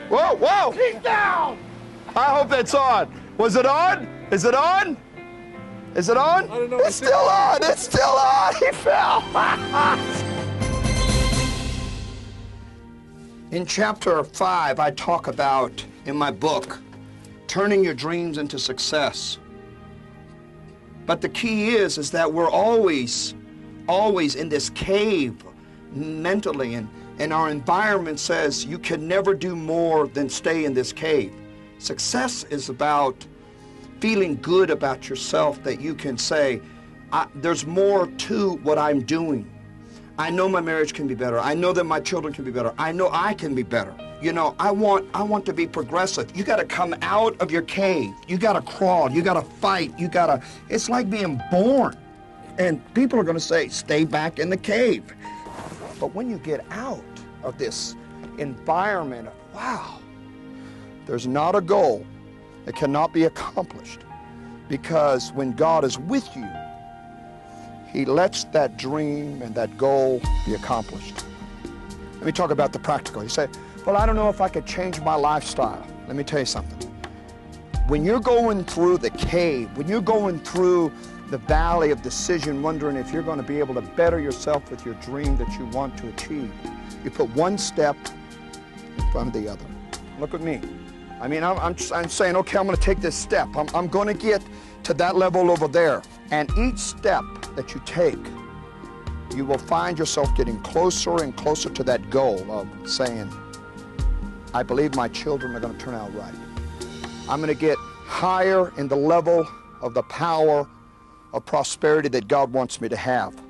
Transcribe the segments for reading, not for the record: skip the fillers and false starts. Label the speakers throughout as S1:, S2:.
S1: Whoa, whoa! He's down! I hope that's on. Was it on? Is it on? Is it on?
S2: I don't know.
S1: It's still on! It's still on! He fell! In chapter 5, I talk about, in my book, turning your dreams into success. But the key is that we're always in this cave mentally, and our environment says you can never do more than stay in this cave. Success is about feeling good about yourself, that you can say, there's more to what I'm doing. I know my marriage can be better. I know that my children can be better. I know I can be better. You know, I want to be progressive. You got to come out of your cave. You got to crawl. You got to fight. It's like being born. And people are going to say, stay back in the cave. But when you get out of this environment of, wow, there's not a goal that cannot be accomplished, because when God is with you, He lets that dream and that goal be accomplished. Let me talk about the practical. You say, well, I don't know if I could change my lifestyle. Let me tell you something. When you're going through the cave, when you're going through the valley of decision, wondering if you're going to be able to better yourself with your dream that you want to achieve, you put one step in front of the other. Look at me. I mean, I'm saying, okay, I'm going to take this step. I'm going to get to that level over there. And each step that you take, you will find yourself getting closer and closer to that goal of saying, I believe my children are going to turn out right. I'm going to get higher in the level of the power of prosperity that God wants me to have.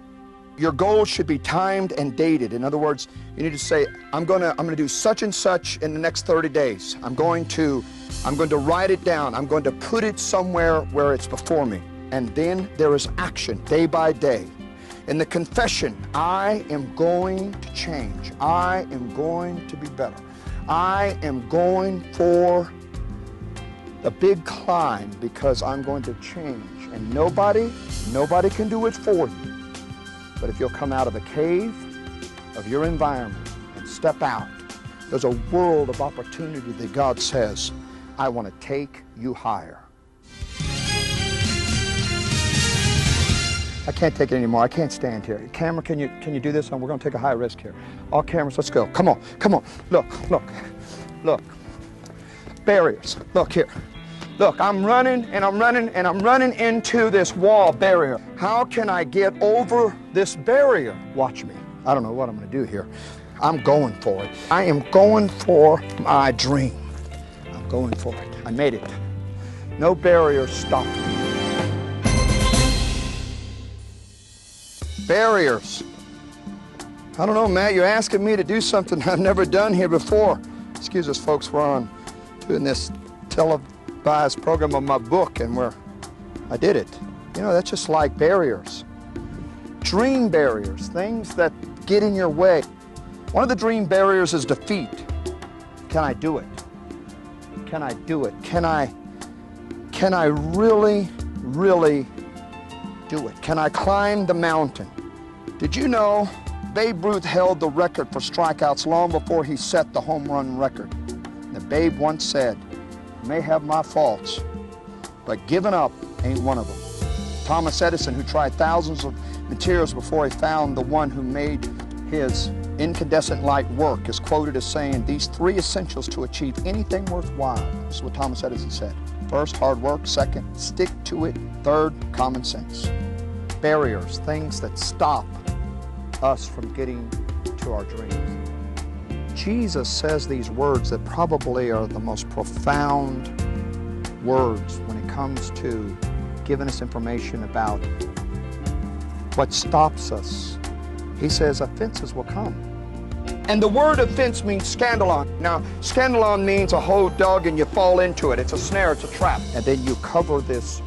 S1: Your goal should be timed and dated. In other words, you need to say, I'm going to do such and such in the next 30 days. I'm going to write it down. I'm going to put it somewhere where it's before me. And then there is action day by day. In the confession, I am going to change. I am going to be better. I am going for the big climb because I'm going to change. And nobody can do it for you. But if you'll come out of the cave of your environment and step out, there's a world of opportunity that God says, I want to take you higher. I can't take it anymore. I can't stand here. Camera, can you do this? We're going to take a high risk here. All cameras, let's go. Come on, come on. Look. Barriers. Look here. Look, I'm running into this wall barrier. How can I get over this barrier? Watch me. I don't know what I'm going to do here. I'm going for it. I am going for my dream. I'm going for it. I made it. No barriers stopped me. Barriers. I don't know, Matt, you're asking me to do something I've never done here before. Excuse us, folks, we're on doing this televised program of my book, and I did it. You know, that's just like barriers. Dream barriers, things that get in your way. One of the dream barriers is defeat. Can I do it? Can I do it? Can I really do it? Can I climb the mountain? Did you know Babe Ruth held the record for strikeouts long before he set the home run record? And Babe once said, may have my faults, but giving up ain't one of them. Thomas Edison, who tried thousands of materials before he found the one who made his incandescent light work, is quoted as saying, these three essentials to achieve anything worthwhile. This is what Thomas Edison said. First, hard work. Second, stick to it. Third, common sense. Barriers, things that stop us from getting to our dreams. Jesus says these words that probably are the most profound words when it comes to giving us information about what stops us. He says offenses will come. And the word offense means scandalon. Now, scandalon means a hole dug and you fall into it. It's a snare, it's a trap. And then you cover this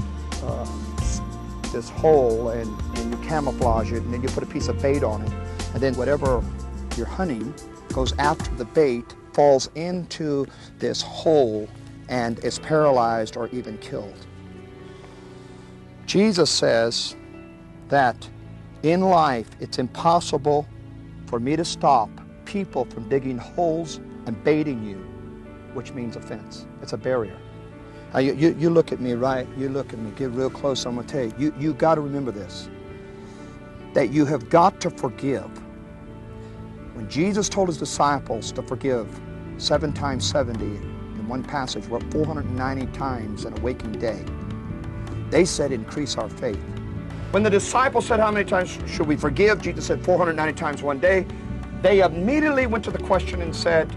S1: hole and you camouflage it, and then you put a piece of bait on it. And then whatever you're hunting goes after the bait, falls into this hole, and is paralyzed or even killed. Jesus says that in life it's impossible for me to stop people from digging holes and baiting you which means offense. It's a barrier. You look at me, right? You look at me, get real close. I'm going to tell you, you got to remember this, that you have got to forgive. When Jesus told his disciples to forgive 7 times 70 in one passage, what 490 times in a waking day, they said increase our faith. When the disciples said how many times should we forgive, Jesus said 490 times one day. They immediately went to the question and said,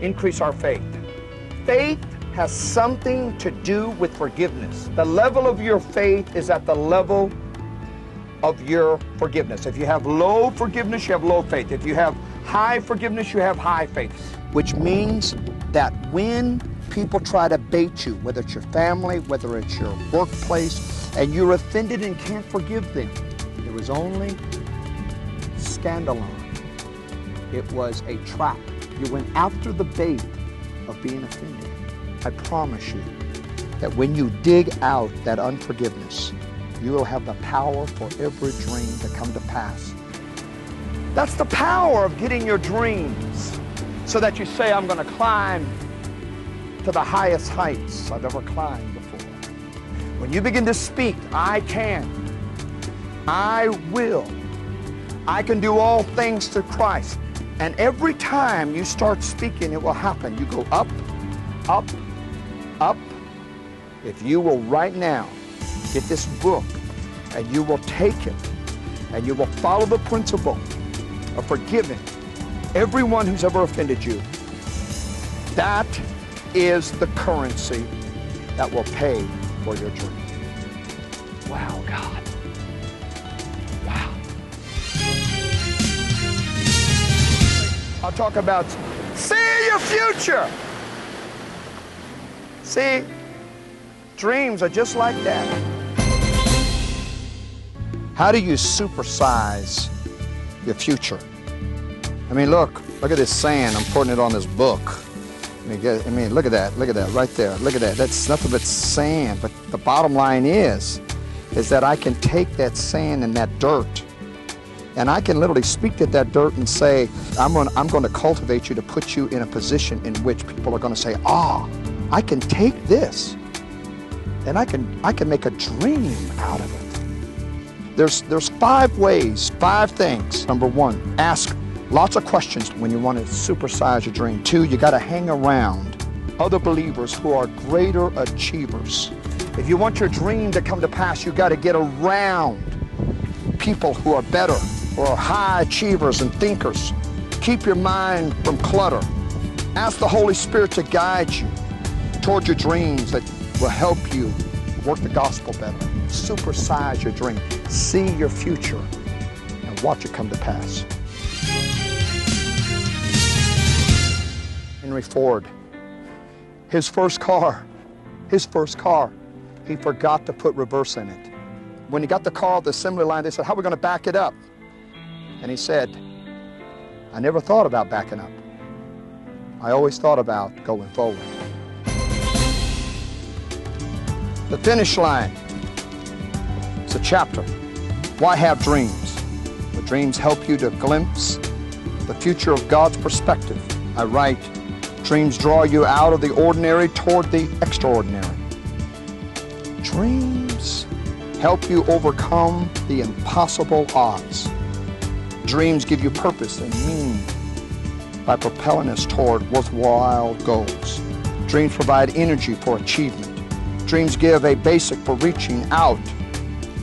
S1: increase our faith. Faith has something to do with forgiveness. The level of your faith is at the level of your forgiveness. If you have low forgiveness, you have low faith. If you have high forgiveness, you have high faith. Which means that when people try to bait you, whether it's your family, whether it's your workplace, and you're offended and can't forgive them, it was only scandalon. It was a trap. You went after the bait of being offended. I promise you that when you dig out that unforgiveness, you will have the power for every dream to come to pass. That's the power of getting your dreams so that you say, I'm going to climb to the highest heights I've ever climbed before. When you begin to speak, I can, I will, I can do all things through Christ. And every time you start speaking, it will happen. You go up, up, up. If you will right now get this book and you will take it and you will follow the principle of forgiving everyone who's ever offended you, that is the currency that will pay for your dream. Wow, God. Wow. I'll talk about see your future. See, dreams are just like that. How do you supersize your future? I mean, look at this sand. I'm putting it on this book. I mean, look at that right there. Look at that. That's nothing but sand. But the bottom line is that I can take that sand and that dirt, and I can literally speak to that dirt and say, I'm going to cultivate you to put you in a position in which people are going to say, I can take this, and I can make a dream out of it. There's 5 ways, 5 things. Number 1, ask lots of questions when you want to supersize your dream. 2, you got to hang around other believers who are greater achievers. If you want your dream to come to pass, you got to get around people who are better, who are high achievers and thinkers. Keep your mind from clutter. Ask the Holy Spirit to guide you toward your dreams that will help you work the gospel better. Supersize your dream. See your future and watch it come to pass. Henry Ford, his first car, he forgot to put reverse in it. When he got the car off the assembly line, they said, how are we going to back it up? And he said, I never thought about backing up. I always thought about going forward. The finish line. It's a chapter. Why have dreams? The dreams help you to glimpse the future of God's perspective. I write, dreams draw you out of the ordinary toward the extraordinary. Dreams help you overcome the impossible odds. Dreams give you purpose and meaning by propelling us toward worthwhile goals. Dreams provide energy for achievement. Dreams give a basic for reaching out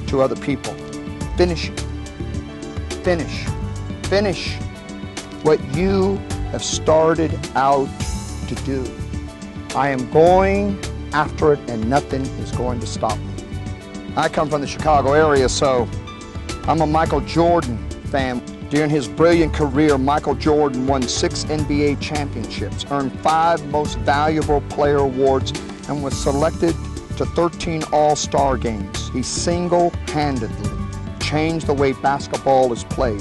S1: to other people. Finish it. Finish what you have started out to do. I am going after it and nothing is going to stop me. I come from the Chicago area, so I'm a Michael Jordan fan. During his brilliant career, Michael Jordan won 6 NBA championships, earned 5 Most Valuable Player awards, and was selected to 13 All-Star games. He single-handedly changed the way basketball is played.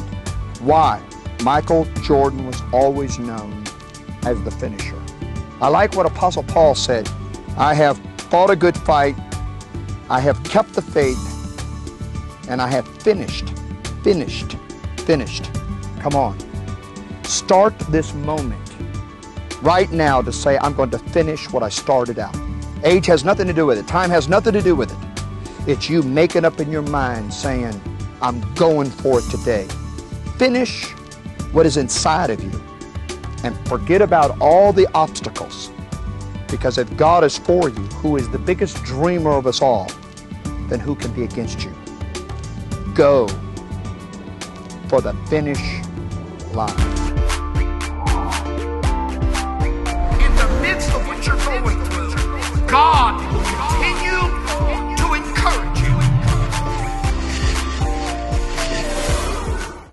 S1: Why? Michael Jordan was always known as the finisher. I like what Apostle Paul said. I have fought a good fight, I have kept the faith, and I have finished. Come on. Start this moment right now to say, I'm going to finish what I started out. Age has nothing to do with it. Time has nothing to do with it. It's you making up in your mind saying, I'm going for it today. Finish what is inside of you and forget about all the obstacles. Because if God is for you, who is the biggest dreamer of us all, then who can be against you? Go for the finish line.
S2: In the midst of what you're going through, God